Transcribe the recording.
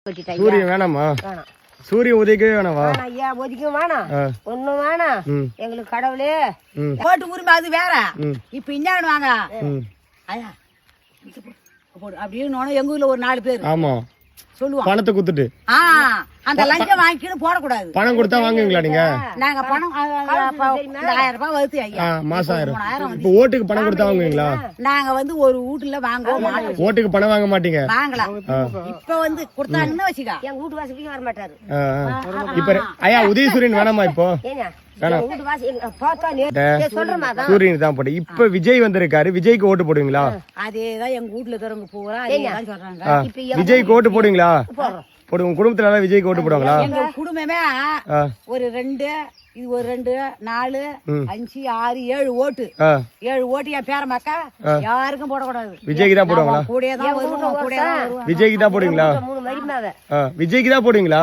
சூரியன் வேணாமா? சூரியன் உதவிக்கவே வேணாவா? ஐயா ஒதுக்கும் வேணாம், ஒண்ணும் வேணாம். எங்களுக்கு கடவுளே ஓட்டு உரிமை அது வேற. இப்ப என்ன வாங்க ஐயா அப்படின்னு எங்க ஊர்ல ஒரு 4 பேர் ஆமா சொல்லுவாங்க பணத்தை குத்துட்டு அந்த லஞ்சம் வாங்கிட்டு போடக்கூடாது. பணம் கொடுத்தா வாங்குவீங்களா நீங்க? நாங்க பணம் 1000 ரூபாய் வருது ஐயா, மாசம் 1000. இப்ப ஓட்டுக்கு பணம் கொடுத்தா வாங்குவீங்களா? நாங்க ஒரு வீட்டுல வாங்குவோம், ஓட்டுக்கு பணம் வாங்க மாட்டீங்க? வாங்கலாம். இப்ப கொடுத்தாங்கன்னு வச்சுக்கா எங்க வீட்டு வாசலுக்கு வர மாட்டாரு. இப்ப ஐயா உதயசூரியன் வேணாமா? இப்போ சூரியன் தான் போட்டு. இப்ப விஜய் வந்திருக்காரு, விஜய்க்கு ஓட்டு போடுவீங்களா? அதேதான் எங்க வீட்டுல இருக்கிறவங்க பூரா சொல்றாங்க. விஜய்க்கு ஓட்டு போடுவீங்களா? போடுவோம். குடும்பத்துல விஜய்க்கு ஓட்டு போடுவாங்களா? எங்க குடும்பமே ஒரு 2 இது ஒரு 2 4 5 6 7 ஓட்டு 7 ஓட்டு என் பேர மக்கா யாருக்கும் போடக்கூடாது. விஜய்க்கு தான் போடுவாங்களா? கூடதான் வருவோம், விஜய்க்கு தான் போடுவீங்களா? விஜய்க்கு தான் போடுவீங்களா?